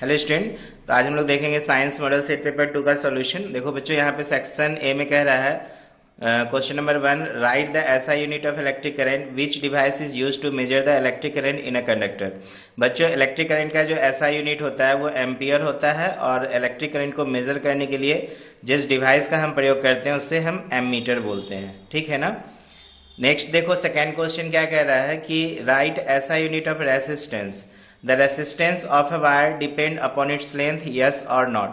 Hello student, तो आज हम लोग देखेंगे साइंस मॉडल सेट पेपर 2 का सॉल्यूशन। देखो बच्चों, यहाँ पे सेक्शन ए में कह रहा है question number 1, write the SI unit of electric current which device is used to measure the electric current in a conductor. बच्चों, इलेक्ट्रिक करंट का जो एसआई यूनिट होता है वो एम्पियर होता है, और इलेक्ट्रिक करंट को मेजर करने के लिए जिस डिवाइस का हम प्रयोग करते हैं उससे हम एमीटर बोलते हैं। ठीक है ना। नेक्स्ट देखो, सेकेंड क्वेश्चन क्या कह रहा है कि right SI unit of resistance. The resistance of a wire depend upon its length, yes और नॉट।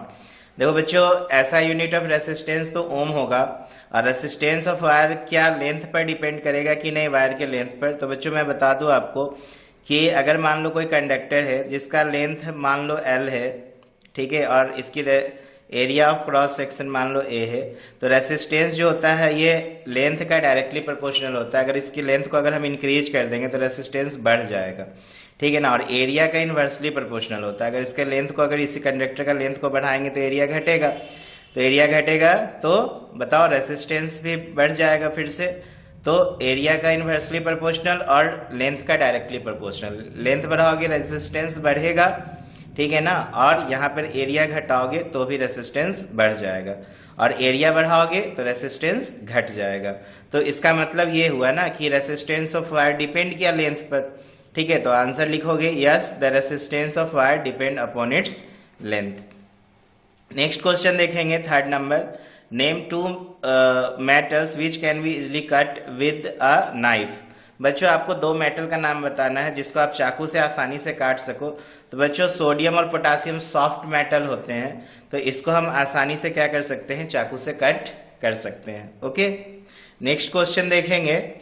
देखो बच्चों, ऐसा यूनिट ऑफ रेसिस्टेंस तो ओम होगा, और रेसिस्टेंस ऑफ वायर क्या लेंथ पर डिपेंड करेगा कि नहीं, वायर के लेंथ पर। तो बच्चों मैं बता दूं आपको कि अगर मान लो कोई कंडक्टर है जिसका लेंथ मान लो L है, ठीक है, और इसकी एरिया ऑफ क्रॉस सेक्शन मान लो A है, तो रेसिस्टेंस जो होता है ये लेंथ का डायरेक्टली प्रोपोर्शनल होता है। अगर इसकी लेंथ को अगर हम इंक्रीज कर देंगे तो रेसिस्टेंस बढ़ जाएगा, ठीक है ना। और एरिया का इन्वर्सली प्रोपोर्शनल होता है। अगर इसके लेंथ को, अगर इसी कंडक्टर का लेंथ को बढ़ाएंगे तो एरिया घटेगा, तो एरिया घटेगा तो बताओ रेसिस्टेंस भी बढ़ जाएगा फिर से। तो एरिया का इन्वर्सली प्रोपोर्शनल और लेंथ का डायरेक्टली प्रोपोर्शनल। लेंथ बढ़ाओगे रेसिस्टेंस बढ़ेगा, ठीक है ना, और यहाँ पर एरिया घटाओगे तो भी रेसिस्टेंस बढ़ जाएगा, और एरिया बढ़ाओगे तो रेसिस्टेंस घट जाएगा। तो इसका मतलब ये हुआ ना कि रेसिस्टेंस ऑफ वायर डिपेंड किया लेंथ पर, ठीक है। तो आंसर लिखोगे yes, the resistance of wire depend upon its length. Next question देखेंगे, third number, name two metals which can be easily cut with a knife. बच्चों आपको दो मेटल का नाम बताना है जिसको आप चाकू से आसानी से काट सको। तो बच्चों सोडियम और पोटासियम सॉफ्ट मेटल होते हैं, तो इसको हम आसानी से क्या कर सकते हैं, चाकू से कट कर सकते हैं। ओके, नेक्स्ट क्वेश्चन देखेंगे,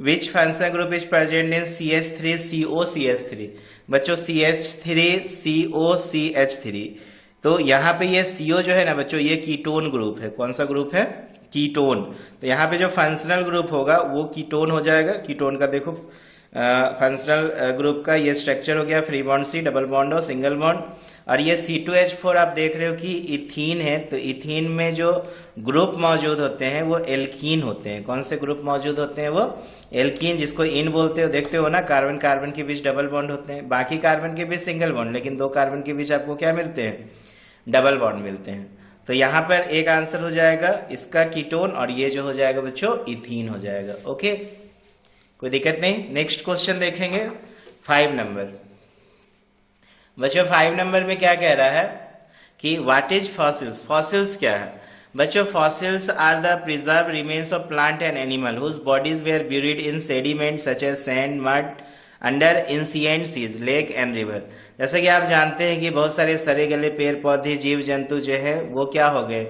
विच functional group is present in CH3COCH3। बच्चों CH3COCH3, तो यहाँ पे ये CO जो है ना बच्चों, ये कीटोन ग्रुप है। कौन सा ग्रुप है, कीटोन। तो यहाँ पे जो फंक्शनल ग्रुप होगा वो कीटोन हो जाएगा। कीटोन का देखो फंक्शनल ग्रुप का ये स्ट्रक्चर हो गया, free bond C, double bond और सिंगल बॉन्ड। और ये C2H4 आप देख रहे हो कि इथीन है, तो इथीन में जो ग्रुप मौजूद होते हैं वो एल्कीन होते हैं। कौन से ग्रुप मौजूद होते हैं, वो एल्कीन, जिसको इन बोलते हो। देखते हो ना, कार्बन कार्बन के बीच डबल बॉन्ड होते हैं, बाकी कार्बन के बीच सिंगल बॉन्ड, लेकिन दो कार्बन के बीच आपको क्या मिलते हैं, डबल बॉन्ड मिलते हैं। तो यहाँ पर एक आंसर हो जाएगा इसका कीटोन, और ये जो हो जाएगा बच्चों इथीन हो जाएगा। ओके, कोई दिक्कत नहीं। नेक्स्ट क्वेश्चन देखेंगे, 5 नंबर। बच्चों 5 नंबर में क्या कह रहा है कि व्हाट इज फॉसिल्स। फॉसिल्स क्या है बच्चों, fossils are the preserved remains of plant and animal whose bodies were buried in sediment such as sand, mud, under ancient seas, lake and river. जैसे कि आप जानते हैं कि बहुत सारे सड़े गले पेड़ पौधे जीव जंतु जो है वो क्या हो गए,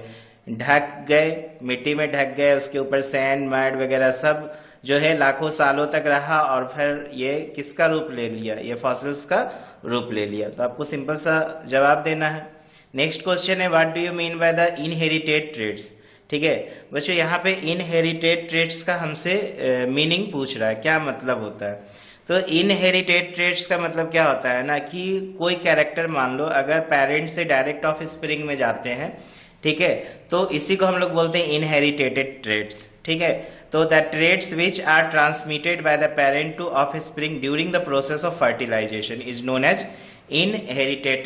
ढक गए, मिट्टी में ढक गए, उसके ऊपर सैंड, मड वगैरह सब जो है लाखों सालों तक रहा, और फिर ये किसका रूप ले लिया, ये फॉसिल्स का रूप ले लिया। तो आपको सिंपल सा जवाब देना है। नेक्स्ट क्वेश्चन है, what do you mean by the inherited traits. ठीक है बच्चों, यहाँ पे इनहेरिटेड ट्रेड्स का हमसे मीनिंग पूछ रहा है, क्या मतलब होता है। तो इनहेरिटेड ट्रेड्स का मतलब क्या होता है ना कि कोई कैरेक्टर मान लो अगर पेरेंट से डायरेक्ट ऑफ स्प्रिंग में जाते हैं, ठीक है, तो इसी को हम लोग बोलते हैं इनहेरिटेड ट्रेड्स। ठीक है, तो the traits which are transmitted by the parent to offspring during the process of fertilisation is known as inherited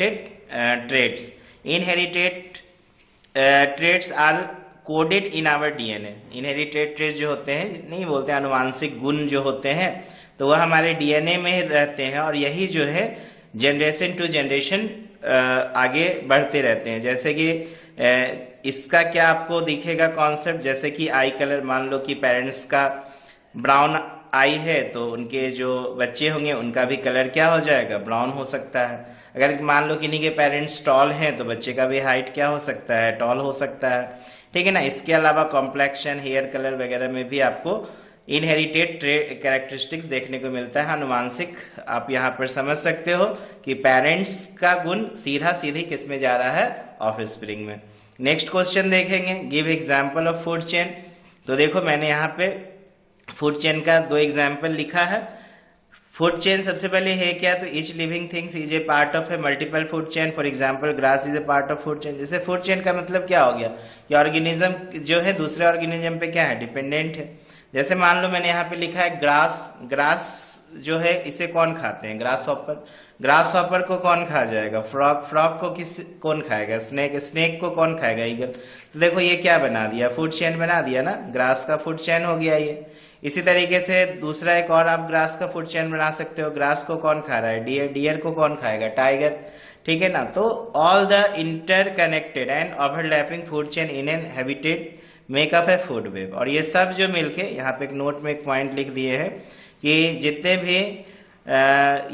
traits. Inherited traits are coded in our DNA. Inherited traits जो होते हैं, नहीं बोलते अनुवांशिक गुण जो होते हैं, तो वह हमारे डीएनए में रहते हैं, और यही जो है जनरेशन टू जनरेशन आगे बढ़ते रहते हैं। जैसे कि इसका क्या आपको दिखेगा कॉन्सेप्ट, जैसे कि आई कलर, मान लो कि पेरेंट्स का ब्राउन आई है तो उनके जो बच्चे होंगे उनका भी कलर क्या हो जाएगा, ब्राउन हो सकता है। अगर मान लो किन्हीं के पेरेंट्स टॉल हैं तो बच्चे का भी हाइट क्या हो सकता है, टॉल हो सकता है। ठीक है ना। इसके अलावा कॉम्प्लेक्शन, हेयर कलर वगैरह में भी आपको इनहेरिटेड कैरेक्टरिस्टिक्स देखने को मिलता है, अनुवांशिक। आप यहाँ पर समझ सकते हो कि पेरेंट्स का गुण सीधा सीधी किस में जा रहा है, ऑफ स्प्रिंग में। नेक्स्ट क्वेश्चन देखेंगे, give example of food chain. तो देखो मैंने यहाँ पे फूड चेन का 2 एग्जाम्पल लिखा है। फूड चेन सबसे पहले है क्या, तो each living things is a part of A multiple food chain. For example grass is a part of food chain. जैसे फूड चेन का मतलब क्या हो गया कि ऑर्गेनिज्म जो है दूसरे ऑर्गेनिज्म पे क्या है, डिपेंडेंट है। जैसे मान लो मैंने यहाँ पे लिखा है ग्रास। ग्रास जो है इसे कौन खाते हैं? Grass hopper. ग्रास हॉपर को कौन खा जाएगा? फ्रॉग। फ्रॉग को कौन खाएगा? स्नेक। स्नेक को कौन खाएगा? ईगल। तो देखो ये क्या बना दिया? फूड चेन बना दिया ना, ग्रास का फूड चेन हो गया ये। इसी तरीके से दूसरा एक और आप ग्रास का फूड चेन बना सकते हो। ग्रास को कौन खा रहा है? डियर। डियर को कौन खाएगा? टाइगर। ठीक है ना। तो all the interconnected and overlapping food chain in an habitat make up A food web. और ये सब जो मिलके, यहाँ पे एक नोट में एक पॉइंट लिख दिए हैं कि जितने भी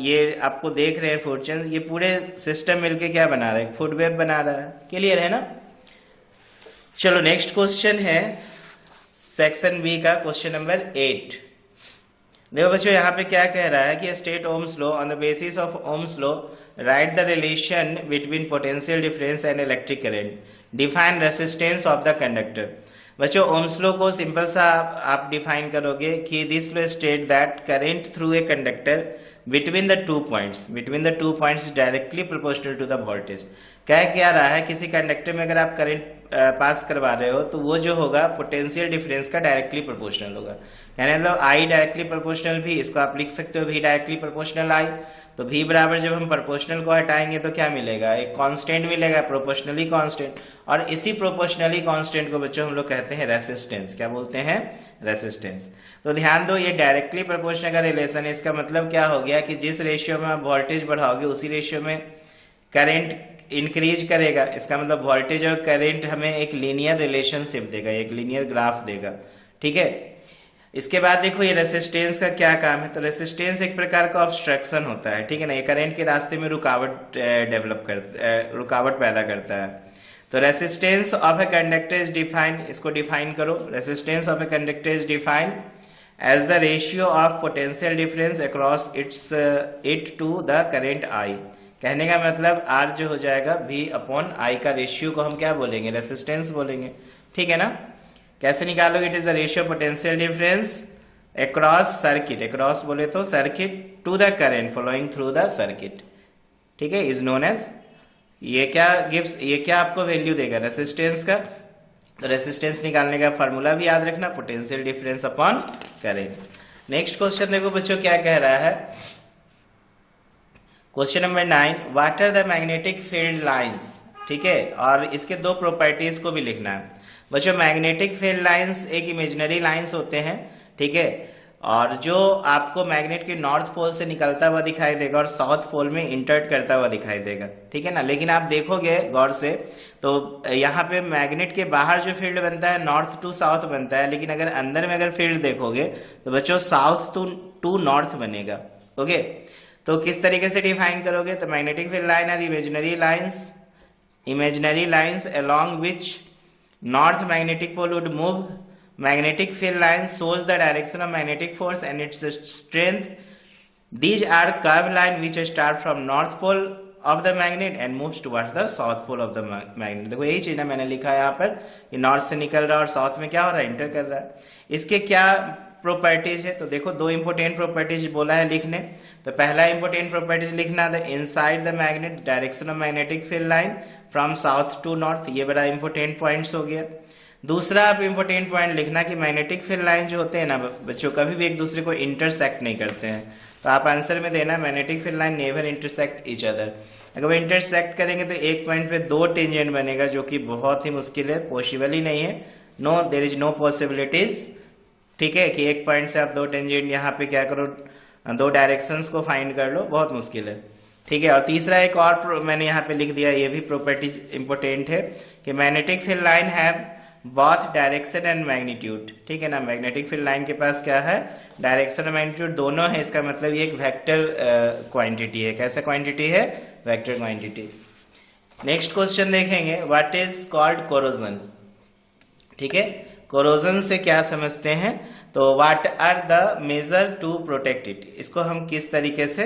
ये आपको देख रहे हैं फूड चेन, ये पूरे सिस्टम मिलके क्या बना रहा है? फूड वेब बना रहा है। क्लियर है ना? चलो नेक्स्ट क्वेश्चन है सेक्शन बी का, क्वेश्चन नंबर 8। देखो बच्चों यहाँ पे क्या कह रहा है कि state Ohm's law, on the basis of Ohm's law write the relation between potential difference and electric current, define resistance of the conductor. बच्चों ओम्स लॉ को सिंपल सा आप डिफाइन करोगे कि this law state that current through a conductor between the two points directly proportional to the voltage. क्या रहा है, किसी कंडक्टर में अगर आप करंट पास करवा रहे हो तो वो जो होगा पोटेंशियल डिफरेंस का डायरेक्टली प्रोपोर्शनल होगा। यानी मतलब आई डायरेक्टली प्रोपोर्शनल भी, इसको आप लिख सकते हो भी डायरेक्टली प्रोपोर्शनल आई। तो भी बराबर जब हम प्रोपोर्शनल को हटाएंगे तो क्या मिलेगा? एक कांस्टेंट मिलेगा, प्रोपोर्शनली कांस्टेंट। और इसी प्रोपोर्शनली कांस्टेंट को बच्चों हम लोग कहते हैं रेसिस्टेंस। क्या बोलते हैं? रेसिस्टेंस। तो ध्यान दो, ये डायरेक्टली प्रोपोर्शनल का रिलेशन है। इसका मतलब क्या हो गया कि जिस रेशियो में आप वोल्टेज बढ़ाओगे उसी रेशियो में करंट इंक्रीज करेगा। इसका मतलब वोल्टेज और करंट हमें एक लीनियर रिलेशनशिप देगा, एक लीनियर ग्राफ देगा। ठीक है। इसके बाद देखो ये रेसिस्टेंस का क्या काम है। तो रेसिस्टेंस एक प्रकार का ऑब्स्ट्रक्शन होता है। ठीक है ना। ये करंट के रास्ते में रुकावट रुकावट पैदा करता है। तो resistance of a conductor is defined, इसको डिफाइन करो। Resistance of a conductor is defined as the ratio of potential difference across it to the current I. कहने का मतलब आर जो हो जाएगा V अपॉन आई का रेशियो को हम क्या बोलेंगे? रेसिस्टेंस बोलेंगे। ठीक है ना। कैसे निकालोगे? It is the ratio potential difference across circuit, across बोले तो circuit, to the current flowing through the circuit. ठीक है, इज नोन एज, ये क्या आपको वैल्यू देगा? रेसिस्टेंस का। तो रेसिस्टेंस निकालने का फॉर्मूला भी याद रखना, potential difference upon current. Next question देखो बच्चों क्या कह रहा है। Question number 9, what are the magnetic field lines. ठीक है, और इसके दो प्रॉपर्टीज को भी लिखना है बच्चों। मैग्नेटिक फील्ड लाइंस एक इमेजिनरी लाइंस होते हैं। ठीक है, और जो आपको मैग्नेट के नॉर्थ पोल से निकलता हुआ दिखाई देगा और साउथ पोल में इंटर्ट करता हुआ दिखाई देगा। ठीक है ना। लेकिन आप देखोगे गौर से तो यहाँ पे मैग्नेट के बाहर जो फील्ड बनता है नॉर्थ टू साउथ बनता है, लेकिन अगर अंदर में अगर फील्ड देखोगे तो बच्चों साउथ टू नॉर्थ बनेगा। ओके, तो किस तरीके से डिफाइन करोगे? तो magnetic field line are imaginary lines along which north magnetic pole would move. Magnetic field line shows the direction of magnetic force and its strength. These are curved line which start from north pole of the magnet and moves towards the south pole of the magnet. देखो यही चीज ना मैंने लिखा है यहाँ पर, ये नॉर्थ से निकल रहा है और साउथ में क्या हो रहा है? इंटर कर रहा है। इसके क्या प्रॉपर्टीज है? तो देखो दो इंपोर्टेंट प्रॉपर्टीज बोला है लिखने। तो पहला इंपोर्टेंट प्रॉपर्टीज लिखना the inside the magnet direction of magnetic field line from south to north, ये बड़ा इंपोर्टेंट पॉइंट्स हो गया। दूसरा आप इंपोर्टेंट पॉइंट लिखना कि मैग्नेटिक फील्ड लाइन जो होते हैं ना बच्चों कभी भी एक दूसरे को इंटरसेक्ट नहीं करते हैं। तो आप आंसर में देना magnetic field line never intersect each other. अगर वो इंटरसेक्ट करेंगे तो एक पॉइंट पे दो टेंजेंट बनेगा, जो कि बहुत ही मुश्किल है, पॉसिबल ही नहीं है। No, there is no possibilities. ठीक है, कि एक पॉइंट से आप दो टेंजेंट यहाँ पे क्या करो, दो डायरेक्शंस को फाइंड कर लो, बहुत मुश्किल है। ठीक है, और तीसरा एक और मैंने यहाँ पे लिख दिया, ये भी प्रॉपर्टी इंपोर्टेंट है कि magnetic field line have both direction and magnitude. ठीक है ना। मैग्नेटिक फील्ड लाइन के पास क्या है? डायरेक्शन और मैग्नीट्यूड दोनों है। इसका मतलब ये एक वेक्टर क्वांटिटी है। कैसा क्वांटिटी है? Vector quantity. नेक्स्ट क्वेश्चन देखेंगे, व्हाट इज कॉल्ड कोरोजन। ठीक है, कोरोजन से क्या समझते हैं? तो what are the measure to protect it, इसको हम किस तरीके से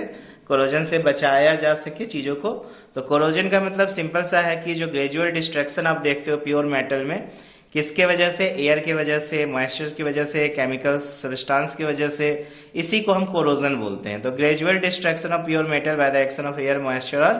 कोरोजन से बचाया जा सके चीजों को। तो कोरोजन का मतलब सिंपल सा है कि जो ग्रेजुअल डिस्ट्रक्शन आप देखते हो प्योर मेटल में, किसके वजह से? एयर की वजह से, मॉइस्चर की वजह से, केमिकल सब्सटेंस की वजह से, इसी को हम कोरोजन बोलते हैं। तो gradual destruction of pure metal by the action of air, moisture और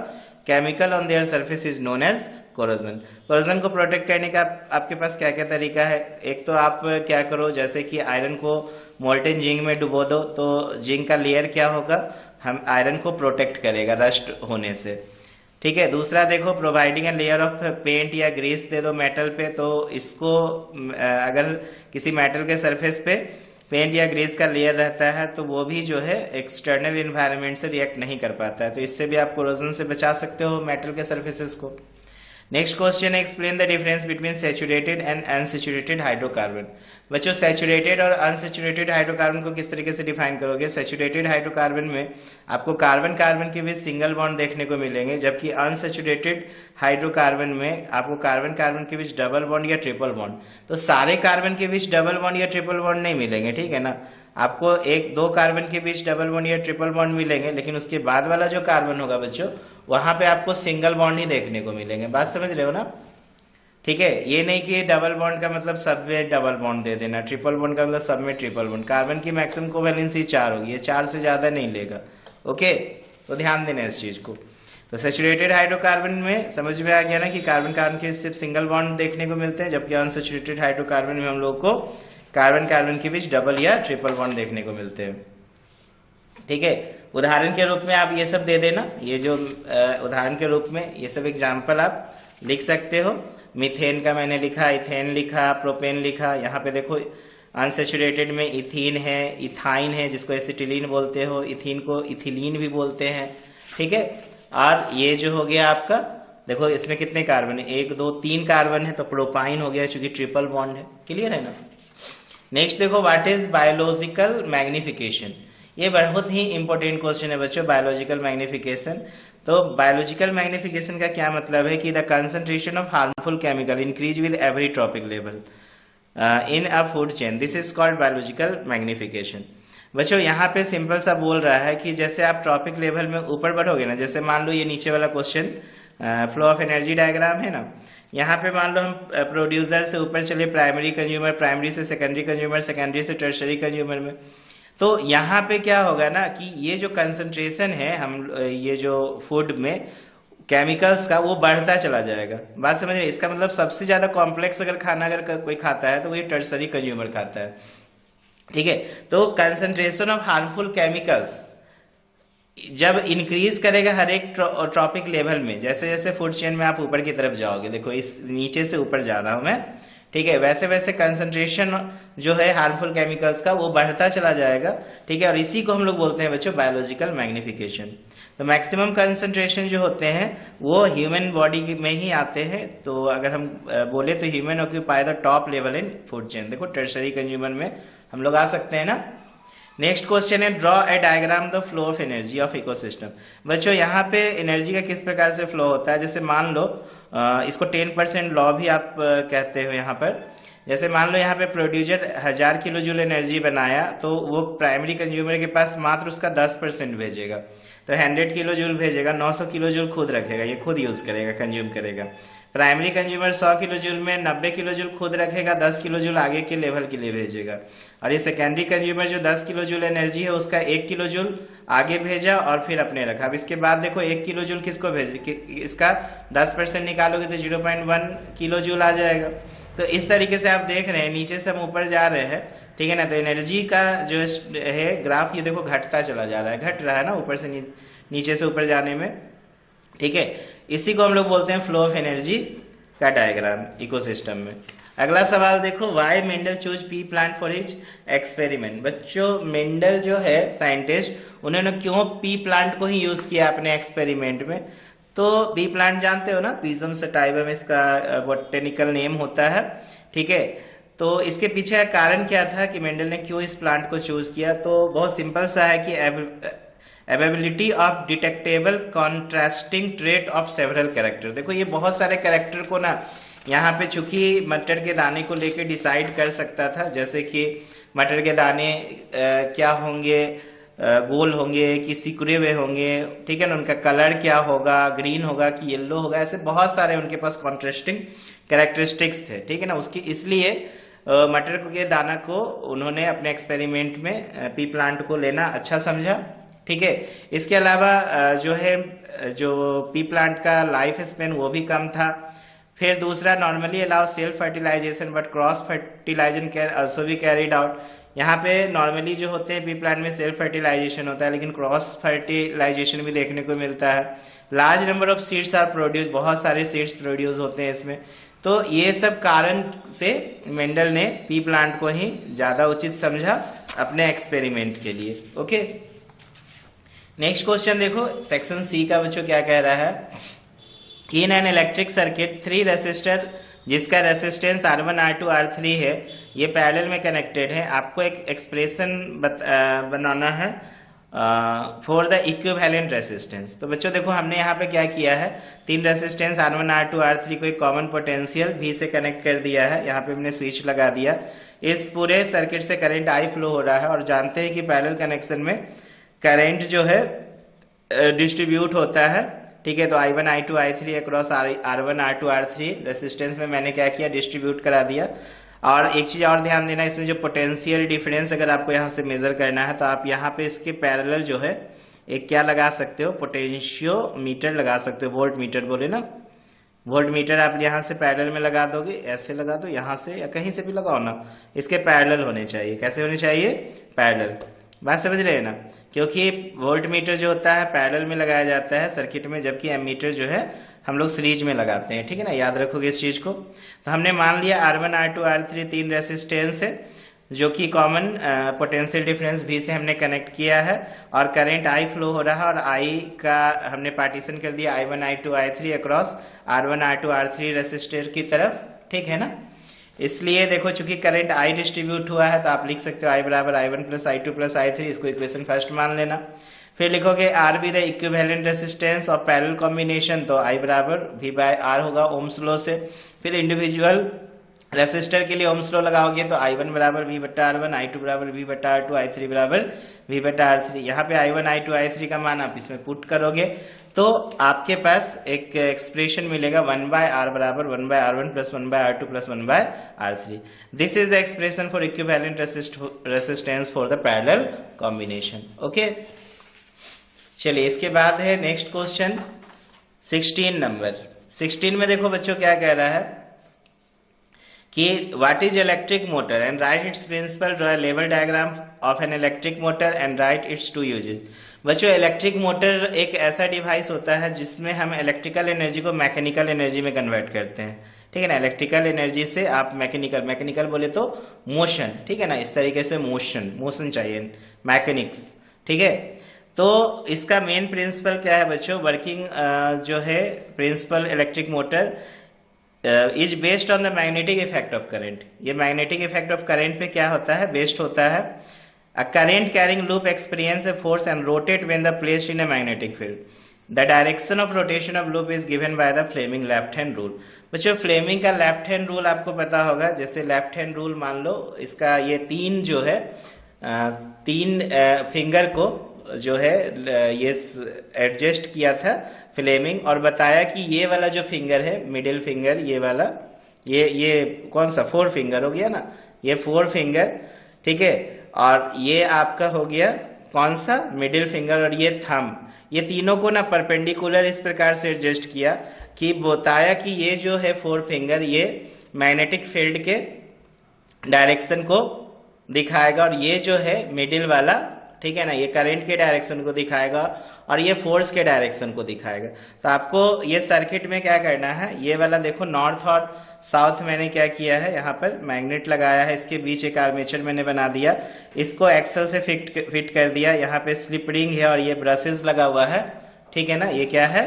chemical on their surface is known as corrosion. Corrosion को प्रोटेक्ट करने का आपके पास क्या क्या तरीका है? एक तो आप क्या करो, जैसे कि आयरन को मोल्टेन जिंक में डुबो दो तो जिंक का लेयर क्या होगा, हम आयरन को प्रोटेक्ट करेगा रस्ट होने से। ठीक है, दूसरा देखो, providing a layer of paint या ग्रीस दे दो मेटल पे, तो इसको अगर किसी मेटल के सरफेस पे पेंट या ग्रीस का लेयर रहता है तो वो भी जो है एक्सटर्नल इन्वायरमेंट से रिएक्ट नहीं कर पाता है, तो इससे भी आप कोरोजन से बचा सकते हो मेटल के सरफेसेस को। नेक्स्ट क्वेश्चन है, explain the difference between saturated and unsaturated hydrocarbon. बच्चों, सैचुरेटेड और अनसैचुरेटेड हाइड्रोकार्बन को किस तरीके से डिफाइन करोगे? सैचुरेटेड हाइड्रोकार्बन में आपको कार्बन कार्बन के बीच सिंगल बॉन्ड देखने को मिलेंगे, जबकि अनसैचुरेटेड हाइड्रोकार्बन में आपको कार्बन कार्बन के बीच डबल बॉन्ड या ट्रिपल बॉन्ड, तो सारे कार्बन के बीच डबल बॉन्ड या ट्रिपल बॉन्ड नहीं मिलेंगे, ठीक है ना। आपको एक दो कार्बन के बीच डबल बॉन्ड या ट्रिपल बॉन्ड मिलेंगे, लेकिन उसके बाद वाला जो कार्बन होगा बच्चों, वहां पे आपको सिंगल बॉन्ड ही देखने को मिलेंगे। बात समझ रहे हो ना? ठीक है, ये नहीं कि डबल बॉन्ड का मतलब सब में डबल बॉन्ड दे देना, ट्रिपल बॉन्ड का मतलब सब में ट्रिपल बॉन्ड। कार्बन की मैक्सिमम कोवैलेंसी 4 होगी, ये 4 से ज्यादा नहीं लेगा। ओके, तो ध्यान देना इस चीज को। तो सैचुरेटेड हाइड्रोकार्बन में समझ में आ गया ना कि कार्बन कार्बन के सिर्फ सिंगल बॉन्ड देखने को मिलते हैं, जबकि अनसैचुरेटेड हाइड्रोकार्बन में हम लोग को कार्बन कार्बन के बीच डबल या ट्रिपल बॉन्ड देखने को मिलते हैं। ठीक है, उदाहरण के रूप में आप ये सब दे देना, ये जो उदाहरण के रूप में ये सब एग्जाम्पल आप लिख सकते हो। मीथेन का मैंने लिखा, इथेन लिखा, प्रोपेन लिखा। यहाँ पे देखो अनसैचुरेटेड में इथीन है, इथाइन है जिसको एसिटिलीन बोलते हो, इथीन को इथिलीन भी बोलते हैं। ठीक है, और ये जो हो गया आपका, देखो इसमें कितने कार्बन है, 1 2 3 कार्बन है, तो प्रोपाइन हो गया चूंकि ट्रिपल बॉन्ड है। क्लियर है ना? नेक्स्ट देखो, व्हाट इज बायोलॉजिकल मैग्निफिकेशन। ये बहुत ही इंपॉर्टेंट क्वेश्चन है बच्चों, बायोलॉजिकल मैग्निफिकेशन। तो बायोलॉजिकल मैग्निफिकेशन का क्या मतलब है कि the concentration of harmful chemical increase with every trophic level in a food chain, this is called biological magnification. बच्चों यहाँ पे सिंपल सा बोल रहा है कि जैसे आप ट्रॉपिक लेवल में ऊपर बढ़ोगे ना, जैसे मान लो ये नीचे वाला question flow of energy diagram है ना, यहाँ पे मान लो हम प्रोड्यूसर से ऊपर चले प्राइमरी कंज्यूमर, प्राइमरी से सेकेंडरी कंज्यूमर, सेकेंडरी से टर्शरी कंज्यूमर में, तो यहाँ पे क्या होगा ना कि ये जो कंसंट्रेशन है हम ये जो फूड में केमिकल्स का, वो बढ़ता चला जाएगा। बात समझ रहे? इसका मतलब सबसे ज्यादा कॉम्प्लेक्स अगर खाना अगर कोई खाता है तो वो ये टर्शरी कंज्यूमर खाता है। ठीक है, तो कंसंट्रेशन ऑफ हार्मफुल केमिकल्स जब इंक्रीज करेगा हर एक ट्रॉपिक लेवल में, जैसे जैसे फूड चेन में आप ऊपर की तरफ जाओगे, देखो इस नीचे से ऊपर जा रहा हूं मैं, ठीक है, वैसे वैसे कंसंट्रेशन जो है हार्मफुल केमिकल्स का वो बढ़ता चला जाएगा। ठीक है, और इसी को हम लोग बोलते हैं बच्चों बायोलॉजिकल मैग्निफिकेशन। तो मैक्सिमम कंसंट्रेशन जो होते हैं वो ह्यूमन बॉडी में ही आते हैं। तो अगर हम बोले तो human occupy the top level in food chain. देखो टर्शरी कंज्यूमर में हम लोग आ सकते हैं ना। नेक्स्ट क्वेश्चन है, draw a diagram the flow of energy of ecosystem. बच्चों यहाँ पे एनर्जी का किस प्रकार से फ्लो होता है, जैसे मान लो इसको 10% लॉ भी आप कहते हो यहाँ पर। जैसे मान लो यहाँ पे प्रोड्यूसर 1000 किलो जूल एनर्जी बनाया, तो वो प्राइमरी कंज्यूमर के पास मात्र उसका 10% भेजेगा, तो 100 किलो जूल भेजेगा, 900 किलो जूल खुद रखेगा, ये खुद यूज करेगा, कंज्यूम करेगा। प्राइमरी कंज्यूमर 100 किलो जूल में 90 किलो जूल खुद रखेगा, 10 किलो जूल आगे के लेवल के लिए भेजेगा। और ये सेकेंडरी कंज्यूमर जो 10 किलो जूल एनर्जी है उसका 1 किलो जूल आगे भेजा और फिर अपने रखा। अब इसके बाद देखो 1 किलो जूल किसको भेजे, इसका 10% निकालोगे तो 0.1 किलो जूल आ जाएगा। तो इस तरीके से आप देख रहे हैं नीचे से हम ऊपर जा रहे हैं, ठीक है ना। तो एनर्जी का जो है ग्राफ ये देखो घटता चला जा रहा है, घट रहा है ना ऊपर से नीचे से ऊपर जाने में। ठीक है, इसी को हम लोग बोलते हैं फ्लो ऑफ एनर्जी का डायग्राम इकोसिस्टम में। अगला सवाल देखो, why Mendel choose P plant for his experiment. बच्चों मेंडल जो है साइंटिस्ट, उन्होंने क्यों पी प्लांट को ही यूज किया अपने एक्सपेरिमेंट में। तो पी प्लांट जानते हो ना, पीजम सटाइवम इसका बॉटनिकल नेम होता है। ठीक है, तो इसके पीछे का कारण क्या था कि मेंडल ने क्यों इस प्लांट को चूज किया। तो बहुत सिंपल सा है कि ability of detectable contrasting trait of several character. देखो ये बहुत सारे कैरेक्टर को ना यहाँ पे चूंकि मटर के दाने को लेकर डिसाइड कर सकता था, जैसे कि मटर के दाने क्या होंगे, गोल होंगे कि सिकुड़े हुए होंगे, ठीक है ना, उनका कलर क्या होगा, ग्रीन होगा कि येलो होगा, ऐसे बहुत सारे उनके पास कॉन्ट्रास्टिंग कैरेक्टरिस्टिक्स थे। ठीक है ना, उसकी इसलिए मटर के दाना को उन्होंने अपने एक्सपेरिमेंट में पी प्लांट को लेना अच्छा समझा। ठीक है। इसके अलावा जो है जो पी प्लांट का लाइफ स्पेन वो भी कम था। फिर दूसरा, normally allow self fertilisation but cross fertilisation can also be carried out. यहाँ पे नॉर्मली जो होते हैं पी प्लांट में सेल्फ फर्टिलाइजेशन होता है, लेकिन क्रॉस फर्टिलाइजेशन भी देखने को मिलता है। Large number of seeds are produce, बहुत सारे सीड्स प्रोड्यूस होते हैं इसमें। तो ये सब कारण से मेंडल ने पी प्लांट को ही ज्यादा उचित समझा अपने एक्सपेरिमेंट के लिए। ओके, नेक्स्ट क्वेश्चन देखो, सेक्शन सी का बच्चों क्या कह रहा है। In an electric circuit 3 resistor जिसका रेसिस्टेंस R1 R2 R3 है, ये पैरेलल में कनेक्टेड है। आपको एक एक्सप्रेशन बनाना है फॉर द इक्विवेलेंट रेसिस्टेंस। तो बच्चों देखो हमने यहाँ पे क्या किया है, 3 रेसिस्टेंस R1 R2 R3 को एक कॉमन पोटेंशियल V से कनेक्ट कर दिया है। यहाँ पे हमने स्विच लगा दिया। इस पूरे सर्किट से करंट I फ्लो हो रहा है, और जानते हैं कि पैरेलल कनेक्शन में करंट जो है डिस्ट्रीब्यूट होता है। ठीक है, तो I1 I2 I3 across R1 R2 R3 resistance में मैंने क्या किया, डिस्ट्रीब्यूट करा दिया। और एक चीज और ध्यान देना, इसमें जो पोटेंशियल डिफरेंस अगर आपको यहाँ से मेजर करना है तो आप यहाँ पे इसके पैरेलल जो है एक क्या लगा सकते हो, पोटेंशियोमीटर लगा सकते हो। वोल्ट मीटर बोले ना, वोल्ट मीटर आप यहाँ से पैरेलल में लगा दोगे, ऐसे लगा दो, यहाँ से या कहीं से भी लगाओ ना, इसके पैरेलल होने चाहिए। कैसे होने चाहिए, पैरेलल। बात समझ रहे हैं ना, क्योंकि वोल्ट मीटर जो होता है पैरेलल में लगाया जाता है सर्किट में, जबकि एमीटर जो है हम लोग सीरीज में लगाते हैं। ठीक है ना, याद रखोगे इस चीज को। तो हमने मान लिया R1 R2 R3 3 रेसिस्टेंस है, जो कि कॉमन पोटेंशियल डिफरेंस V से हमने कनेक्ट किया है, और करंट I फ्लो हो रहा है, और I का हमने पार्टीशन कर दिया I1 I2 I3 across R1 R2 R3 resistor की तरफ। ठीक है ना, इसलिए देखो चूंकि करंट I डिस्ट्रीब्यूट हुआ है तो आप लिख सकते हो I बराबर I1 plus I2 plus I3, इसको इक्वेशन फर्स्ट मान लेना। फिर लिखोगे R be the equivalent resistance of parallel combination, तो I बराबर V बाय R होगा ओम्स लॉ से। फिर इंडिविजुअल रेसिस्टर के लिए ओम्स लॉ लगाओगे तो I1 बराबर V बट्टा R1, I2 बराबर V बट्टा R2, I3 बराबर V बट्टा R3। यहाँ पे I1 I2 I3 का मान आप इसमें पुट करोगे तो आपके पास एक एक्सप्रेशन मिलेगा 1 बाय R बराबर 1 by R1 plus 1 by R2 plus 1 by R3। This is the expression for equivalent resistance for the parallel combination. Okay, चलिए इसके बाद है नेक्स्ट क्वेश्चन 16 नंबर। 16 में देखो बच्चों क्या कह रहा है कि what is electric motor and write its principle, draw लेवल diagram of an electric motor and write its two uses. बच्चों इलेक्ट्रिक मोटर एक ऐसा डिवाइस होता है जिसमें हम इलेक्ट्रिकल एनर्जी को मैकेनिकल एनर्जी में कन्वर्ट करते हैं। ठीक है ना, इलेक्ट्रिकल एनर्जी से आप मैकेनिकल बोले तो मोशन। ठीक है ना, इस तरीके से मोशन चाहिए, मैकेनिक्स। ठीक है, तो इसका मेन प्रिंसिपल क्या है बच्चों, वर्किंग जो है principle electric motor is based on the magnetic effect of current. ये मैग्नेटिक इफेक्ट ऑफ करंट पे क्या होता है, बेस्ड होता है। A current carrying loop experience a force and rotate when the placed in a magnetic field. The direction of rotation of loop is given by the Fleming left hand rule. बच्चों Fleming का left hand rule आपको पता होगा। जैसे left hand rule मान लो, इसका ये तीन जो है तीन फिंगर को जो है ये एडजस्ट किया था फ्लेमिंग, और बताया कि ये वाला जो फिंगर है मिडिल फिंगर, ये वाला ये कौन सा 4 फिंगर हो गया ना, ये 4 फिंगर। ठीक है, और ये आपका हो गया कौन सा, मिडिल फिंगर, और ये थंब। ये तीनों को ना परपेंडिकुलर इस प्रकार से एडजस्ट किया कि बताया कि ये जो है 4 फिंगर ये मैग्नेटिक फील्ड के डायरेक्शन को दिखाएगा, और ये जो है मिडिल वाला, ठीक है ना, ये करंट के डायरेक्शन को दिखाएगा, और ये फोर्स के डायरेक्शन को दिखाएगा। तो आपको ये सर्किट में क्या करना है, ये वाला देखो नॉर्थ और साउथ मैंने क्या किया है, यहाँ पर मैग्नेट लगाया है, इसके बीच एक आर्मेचर मैंने बना दिया, इसको एक्सल से फिट कर दिया। यहाँ पे स्लिप रिंग है और ये ब्रशेस लगा हुआ है। ठीक है ना, ये क्या है,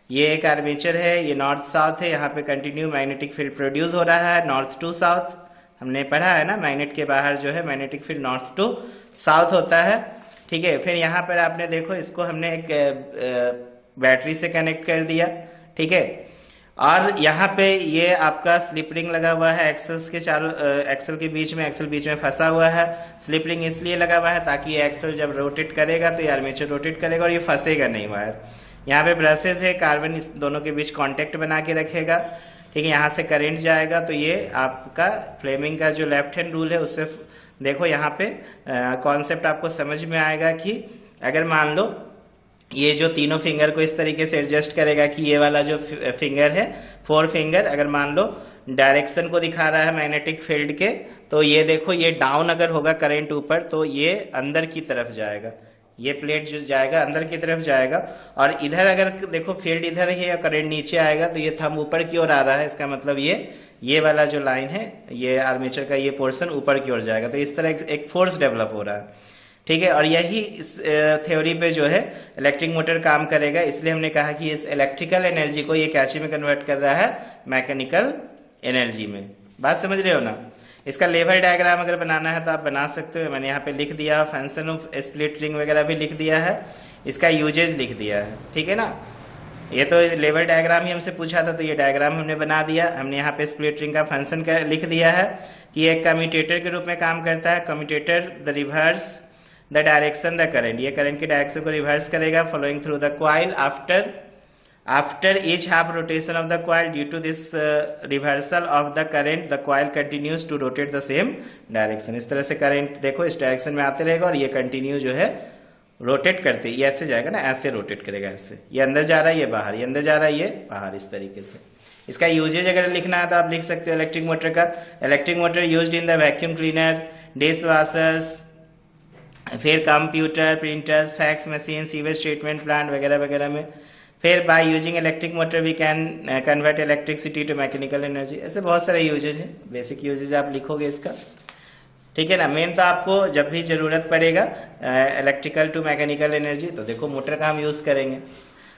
ये एक आर्मेचर है, ये नॉर्थ साउथ है। यहाँ पे कंटिन्यू मैग्नेटिक फील्ड प्रोड्यूस हो रहा है नॉर्थ टू साउथ। हमने पढ़ा है ना, मैग्नेट के बाहर जो है magnetic field north to south होता है। ठीक है, फिर यहाँ पर आपने देखो इसको हमने एक बैटरी से कनेक्ट कर दिया। ठीक है, और यहाँ पे ये आपका स्लिप रिंग लगा हुआ है, एक्सल्स के चारों एक्सल के बीच में, एक्सल बीच में फंसा हुआ है। स्लिप रिंग इसलिए लगा हुआ है ताकि ये एक्सल जब रोटेट करेगा तो ये आर्मेचर रोटेट करेगा और ये फंसेगा नहीं वायर। यहाँ पे ब्रशेस है, कार्बन इस दोनों के बीच कांटेक्ट बना के रखेगा। ठीक है, यहाँ से करंट जाएगा तो ये आपका फ्लेमिंग का जो लेफ्ट हैंड रूल है उससे देखो यहाँ पे कॉन्सेप्ट आपको समझ में आएगा कि अगर मान लो ये जो तीनों फिंगर को इस तरीके से एडजस्ट करेगा कि ये वाला जो फिंगर है 4 फिंगर, अगर मान लो डायरेक्शन को दिखा रहा है मैग्नेटिक फील्ड के, तो ये देखो ये डाउन अगर होगा करंट ऊपर तो ये अंदर की तरफ जाएगा, ये प्लेट जो जाएगा अंदर की तरफ जाएगा। और इधर अगर देखो फील्ड इधर है या करंट नीचे आएगा तो ये थंब ऊपर की ओर आ रहा है, इसका मतलब ये वाला जो लाइन है ये आर्मेचर का ये पोर्शन ऊपर की ओर जाएगा। तो इस तरह एक फोर्स डेवलप हो रहा है, ठीक है। और यही इस थ्योरी पे जो है इलेक्ट्रिक मोटर काम करेगा, इसलिए हमने कहा कि इस इलेक्ट्रिकल एनर्जी को ये कैसे में कन्वर्ट कर रहा है, मैकेनिकल एनर्जी में। बात समझ रहे हो ना। इसका लेवल डायग्राम अगर बनाना है तो आप बना सकते हो, मैंने यहाँ पे लिख दिया, फंक्शन ऑफ स्प्लिट रिंग वगैरह भी लिख दिया है, इसका यूजेज लिख दिया है, ठीक है ना। ये तो लेवल डायग्राम ही हमसे पूछा था तो ये डायग्राम हमने बना दिया। हमने यहाँ पे स्प्लिट रिंग का फंक्शन का लिख दिया है कि एक कम्यूटेटर के रूप में काम करता है। Commutator the reverse the direction the current, ये करंट की डायरेक्शन को रिवर्स करेगा flowing through the coil after each half rotation of the coil. Due to this reversal of the current, the coil continues to rotate the same direction. इस तरह से current देखो इस direction में आते रहेगा और ये कंटिन्यू जो है रोटेट करते, ये ऐसे जाएगा ना, ऐसे रोटेट करेगा, ऐसे ये अंदर जा रहा है ये बाहर, ये अंदर जा रहा है ये बाहर, इस तरीके से। इसका यूजेज अगर लिखना है तो आप लिख सकते हो इलेक्ट्रिक मोटर का। Electric motor used in the vacuum cleaner, dish washers, फिर computer, printers, fax machine, sewage treatment plant वगैरह वगैरह में। फिर by using electric motor we can convert electricity to mechanical energy. ऐसे बहुत सारे यूजेज हैं, बेसिक यूजेज आप लिखोगे इसका, ठीक है ना। मेन तो आपको जब भी जरूरत पड़ेगा इलेक्ट्रिकल टू मैकेनिकल एनर्जी तो देखो मोटर का हम यूज करेंगे।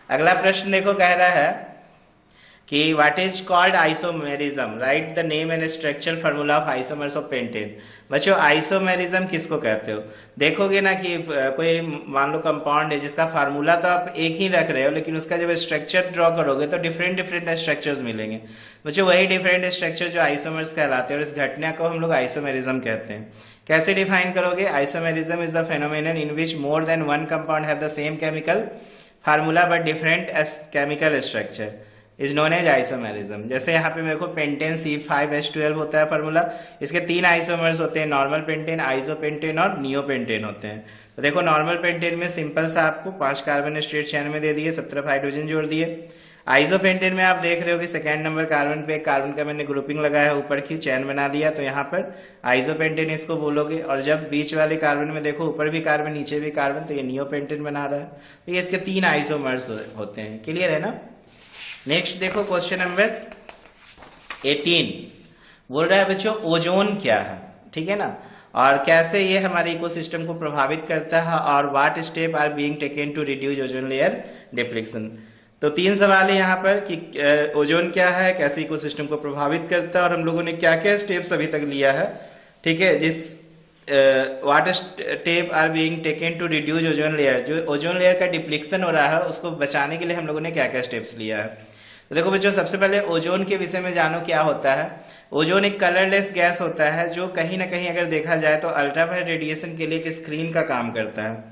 अगला प्रश्न देखो कह रहा है कि what is called isomerism, right the name and structural formula of isomers of pentane. बच्चों आइसोमेरिज्म किसको कहते हो, देखोगे ना कि कोई मान लो कंपाउंड है जिसका फार्मूला तो आप एक ही रख रहे हो लेकिन उसका जब स्ट्रक्चर ड्रॉ करोगे तो डिफरेंट स्ट्रक्चर्स मिलेंगे। बच्चों वही डिफरेंट स्ट्रक्चर जो आइसोमर्स कहलाते हैं और इस घटना को हम लोग आइसोमेरिज्म कहते हैं। कैसे डिफाइन करोगे, isomerism is the phenomenon in which more than one compound have the same chemical formula but different chemical structure is known as isomerism. जैसे यहाँ पे देखो पेंटेन C5H12 होता है फार्मूला, इसके 3 आइसोमर्स होते हैं, नॉर्मल पेंटेन, आइसोपेंटेन और नियोपेंटेन होते हैं। तो देखो नॉर्मल पेंटेन में सिंपल सा आपको 5 कार्बन स्ट्रेट चेन में दे दिए, 17 हाइड्रोजन जोड़ दिए। आइसोपेंटेन में आप देख रहे हो कि सेकेंड नंबर कार्बन पे कार्बन का मैंने ग्रुपिंग लगाया है, ऊपर की चैन बना दिया, तो यहाँ पर आइसोपेंटेन इसको बोलोगे। और जब बीच वाले कार्बन में देखो ऊपर भी कार्बन नीचे भी कार्बन, तो ये नियोपेंटेन बना रहा है। तो ये इसके 3 आइसोमर्स होते हैं। क्लियर है ना। नेक्स्ट देखो क्वेश्चन नंबर 18 बोल रहा है बच्चों ओजोन क्या है, ठीक है ना, और कैसे ये हमारे इकोसिस्टम को प्रभावित करता है और what step are being taken to reduce ozone layer depletion. तो 3 सवाल है यहाँ पर कि ओजोन क्या है, कैसे इकोसिस्टम को प्रभावित करता है और हम लोगों ने क्या क्या स्टेप्स अभी तक लिया है, ठीक है। जिस what step are being taken to reduce ozone layer, जो ओजोन लेयर का डिप्लीशन हो रहा है उसको बचाने के लिए हम लोगों ने क्या क्या स्टेप्स लिया है। तो देखो बच्चों सबसे पहले ओजोन के विषय में जानो क्या होता है। ओजोन एक कलरलेस गैस होता है जो कहीं ना कहीं अगर देखा जाए तो अल्ट्रावायलेट रेडिएशन के लिए एक स्क्रीन का काम करता है,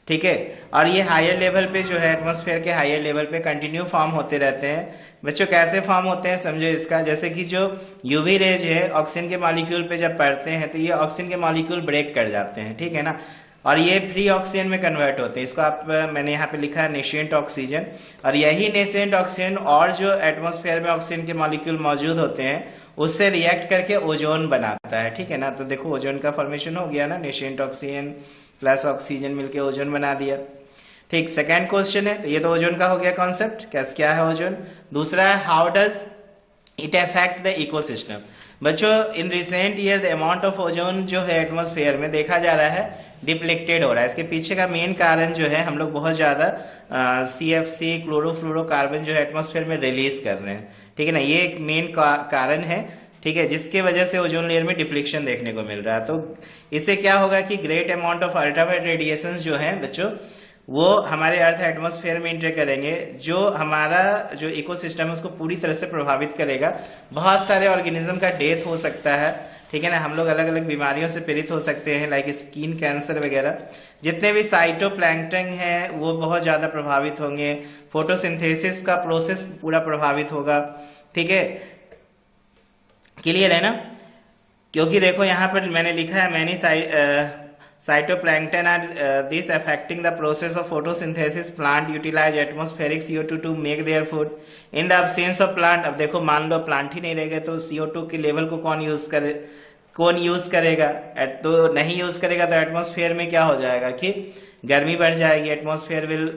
ठीक है। और ये हायर लेवल पे जो है एटमॉस्फेयर के हायर लेवल पे कंटिन्यू फॉर्म होते रहते हैं। बच्चों कैसे फॉर्म होते हैं समझो इसका, जैसे कि जो यूवी रेज है ऑक्सीजन के मॉलिक्यूल पे जब पड़ते हैं तो ये ऑक्सीजन के मॉलिक्यूल ब्रेक कर जाते हैं, ठीक है ना, और ये फ्री ऑक्सीजन में कन्वर्ट होते हैं। इसको आप मैंने यहाँ पे लिखा है नेसेंट ऑक्सीजन, और यही नेसेंट ऑक्सीजन और जो एटमॉस्फेयर में ऑक्सीजन के मॉलिक्यूल मौजूद होते हैं उससे रिएक्ट करके ओजोन बनाता है, ठीक है ना। तो देखो ओजोन का फॉर्मेशन हो गया ना, नेसेंट ऑक्सीजन प्लस ऑक्सीजन मिलके ओजोन बना दिया, ठीक। सेकेंड क्वेश्चन है, तो ये तो ओजोन का हो गया कॉन्सेप्ट, कैसे क्या है ओजोन। दूसरा है how does it affect the ecosystem. बच्चों in recent year the amount of ozone जो है एटमॉस्फेयर में देखा जा रहा है डिप्लेक्टेड हो रहा है। इसके पीछे का मेन कारण जो है हम लोग बहुत ज्यादा CFC क्लोरोफ्लोरोकार्बन जो है एटमॉस्फेयर में रिलीज कर रहे हैं, ठीक है ना, ये एक मेन कारण है, ठीक है, जिसके वजह से ओजोन लेयर में डिप्लीशन देखने को मिल रहा है। तो इससे क्या होगा कि great amount of ultraviolet radiation जो है बच्चों वो हमारे अर्थ एटमॉस्फेयर में इंटर करेंगे, जो हमारा जो इकोसिस्टम है उसको पूरी तरह से प्रभावित करेगा। बहुत सारे ऑर्गेनिज्म का डेथ हो सकता है, ठीक है ना, हम लोग अलग अलग बीमारियों से पीड़ित हो सकते हैं लाइक स्किन कैंसर वगैरह। जितने भी साइटोप्लैंक्टन हैं वो बहुत ज्यादा प्रभावित होंगे, फोटोसिंथेसिस का प्रोसेस पूरा प्रभावित होगा, ठीक है। क्लियर है ना, क्योंकि देखो यहाँ पर मैंने लिखा है many Phytoplankton are this affecting the process of photosynthesis. Plant utilize atmospheric CO2 to make their food. In the absence of plant, अब देखो मान लो प्लांट ही नहीं रहेगा तो CO2 के लेवल को कौन यूज करेगा? तो नहीं यूज करेगा तो एटमॉस्फेयर में क्या हो जाएगा कि गर्मी बढ़ जाएगी. Atmosphere will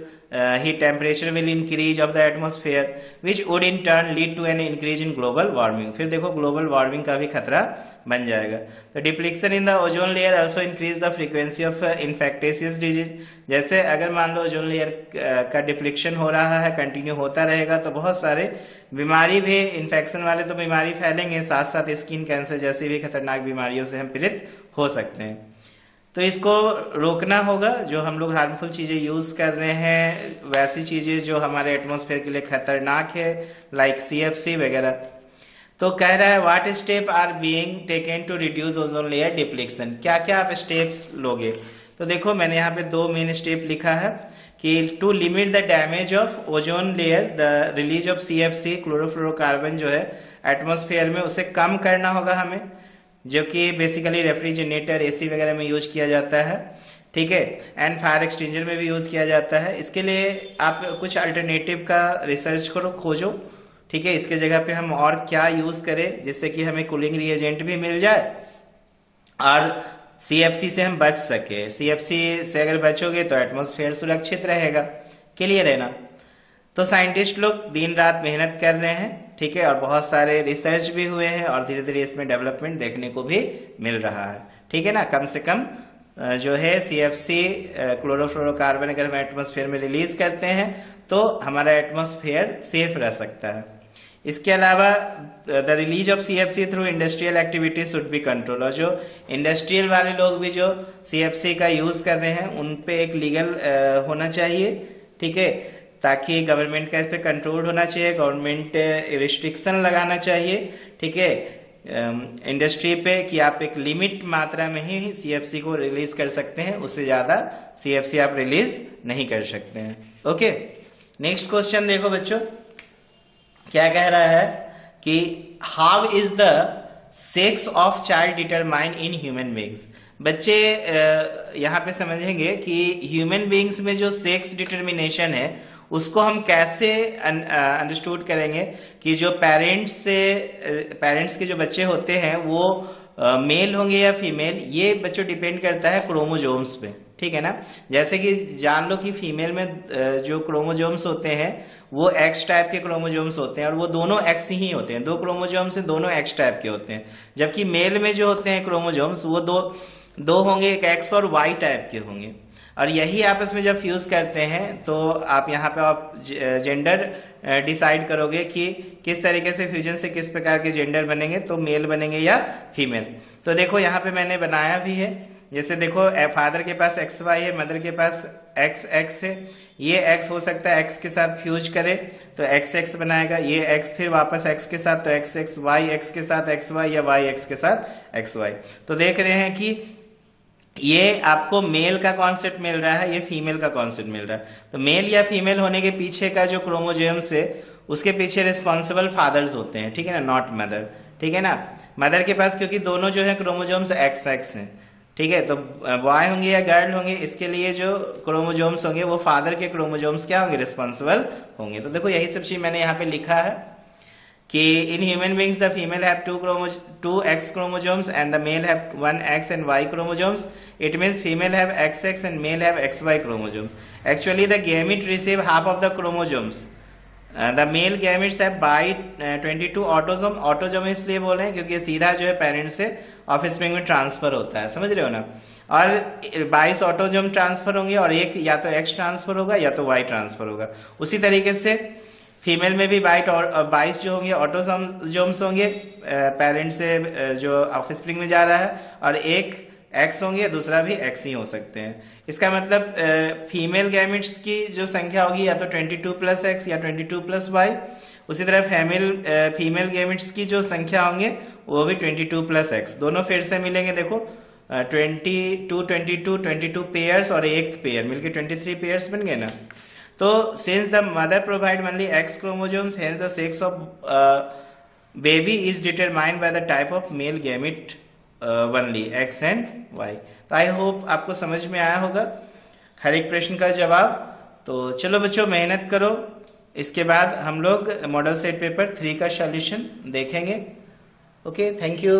heat temperature will increase of the atmosphere which would in turn lead to an increase in global warming. फिर देखो ग्लोबल वार्मिंग का भी खतरा बन जाएगा. तो depletion in the ozone layer also increase the frequency of infectious disease. जैसे अगर मान लो ओजोन लेयर का डिप्लीशन हो रहा है, कंटिन्यू होता रहेगा तो बहुत सारे बीमारी भी, इन्फेक्शन वाले तो बीमारी फैलेंगे, साथ साथ स्किन कैंसर जैसी भी खतरनाक बीमारियों से हम पीड़ित हो सकते हैं. तो इसको रोकना होगा. जो हम लोग हार्मफुल चीजें यूज कर रहे हैं, वैसी चीजें जो हमारे एटमॉस्फेयर के लिए खतरनाक है, लाइक CFC वगैरह. तो कह रहा है what step are being taken to reduce ozone layer depletion. क्या क्या आप स्टेप्स लोगे? तो देखो मैंने यहाँ पे 2 मेन स्टेप लिखा है कि to limit the damage of ozone layer, the release of CFC chlorofluorocarbon जो है एटमॉस्फेयर में, उसे कम करना होगा हमें, जो कि बेसिकली रेफ्रिजरेटर, AC वगैरह में यूज किया जाता है. ठीक है, एंड फायर एक्सटिंजर में भी यूज किया जाता है. इसके लिए आप कुछ अल्टरनेटिव का रिसर्च करो, खोजो. ठीक है, इसके जगह पे हम और क्या यूज करें जिससे कि हमें कूलिंग रिएजेंट भी मिल जाए और CFC से हम बच सके. CFC से अगर बचोगे तो एटमॉस्फेयर सुरक्षित रहेगा. क्लियर है ना? तो साइंटिस्ट लोग दिन रात मेहनत कर रहे हैं. ठीक है, और बहुत सारे रिसर्च भी हुए हैं और धीरे धीरे इसमें डेवलपमेंट देखने को भी मिल रहा है. ठीक है ना? कम से कम जो है CFC क्लोरोफ्लोरोकार्बन अगर हम एटमॉस्फेयर में रिलीज करते हैं तो हमारा एटमॉस्फेयर सेफ रह सकता है. इसके अलावा the release of CFC through industrial activities should be control. और जो इंडस्ट्रियल वाले लोग भी जो CFC का यूज कर रहे हैं उन पे एक लीगल होना चाहिए. ठीक है, ताकि गवर्नमेंट का इस पे कंट्रोल होना चाहिए, गवर्नमेंट रिस्ट्रिक्शन लगाना चाहिए. ठीक है, इंडस्ट्री पे कि आप एक लिमिट मात्रा में ही CFC को रिलीज कर सकते हैं, उससे ज्यादा CFC आप रिलीज नहीं कर सकते हैं. ओके, नेक्स्ट क्वेश्चन देखो बच्चों, क्या कह रहा है कि how is the sex of child determine in human beings. बच्चे यहाँ पे समझेंगे कि ह्यूमन बीइंग्स में जो सेक्स डिटर्मिनेशन है उसको हम कैसे अंडरस्टूड करेंगे कि जो पेरेंट्स के जो बच्चे होते हैं वो मेल होंगे या फीमेल. ये बच्चों डिपेंड करता है क्रोमोजोम्स पे. ठीक है ना? जैसे कि जान लो कि फीमेल में जो क्रोमोजोम्स होते हैं वो X टाइप के क्रोमोजोम्स होते हैं और वो दोनों X ही होते हैं. 2 क्रोमोजोम्स से दोनों X टाइप के होते हैं. जबकि मेल में जो होते हैं क्रोमोजोम्स वो दो होंगे, एक X और Y टाइप के होंगे. और यही आपस में जब फ्यूज करते हैं तो आप यहाँ पे आप जेंडर डिसाइड करोगे कि किस तरीके से फ्यूजन से किस प्रकार के जेंडर बनेंगे, तो मेल बनेंगे या फीमेल. तो देखो यहाँ पे मैंने बनाया भी है. जैसे देखो फादर के पास XY है, मदर के पास XX है. ये X हो सकता है X के साथ फ्यूज करे तो XX बनाएगा, ये X फिर वापस X के साथ तो XX, Y X के साथ XY या Y X के साथ XY. तो देख रहे हैं कि ये आपको मेल का कॉन्सेप्ट मिल रहा है, ये फीमेल का कॉन्सेप्ट मिल रहा है. तो मेल या फीमेल होने के पीछे का जो क्रोमोजोम्स है उसके पीछे रिस्पॉन्सिबल फादर्स होते हैं. ठीक है ना? Not mother. ठीक है ना? मदर के पास क्योंकि दोनों जो है क्रोमोजोम्स XX हैं. ठीक है, तो बॉय होंगे या गर्ल होंगे, इसके लिए जो क्रोमोजोम्स होंगे वो फादर के क्रोमोजोम्स क्या होंगे? रिस्पॉन्सिबल होंगे. तो देखो यही सब चीज मैंने यहाँ पे लिखा है कि in human beings the female have 2 X chromosomes and the male have 1 X and Y chromosomes. It means female have XX and male have XY chromosome. Actually the gamete receive half of the chromosomes. The male gametes have by 22 autosome. Autosome इसलिए बोल रहे हैं क्योंकि सीधा जो है parent से offspring में ट्रांसफर होता है. समझ रहे हो ना? और 22 ऑटोजोम ट्रांसफर होंगे और एक या तो X ट्रांसफर होगा या तो Y ट्रांसफर होगा. उसी तरीके से फीमेल में भी 22 जो होंगे ऑटोजोम्स होंगे पेरेंट से जो ऑफस्प्रिंग में जा रहा है, और एक X होंगे, दूसरा भी X ही हो सकते हैं. इसका मतलब फीमेल गैमेट्स की जो संख्या होगी या तो 22 + X या 22 + Y. उसी तरह फीमेल गैमेट्स की जो संख्या होंगे वो भी 22 + X. दोनों फिर से मिलेंगे. देखो 22 पेयर्स और एक पेयर मिलके 23 पेयर्स बन गए ना. तो since the mother provide only X chromosomes, hence the sex of baby is determined by the type of male gamete only X and Y. तो आई होप आपको समझ में आया होगा हर एक प्रश्न का जवाब। तो चलो बच्चों मेहनत करो, इसके बाद हम लोग मॉडल सेट पेपर 3 का सॉल्यूशन देखेंगे। Okay, thank you.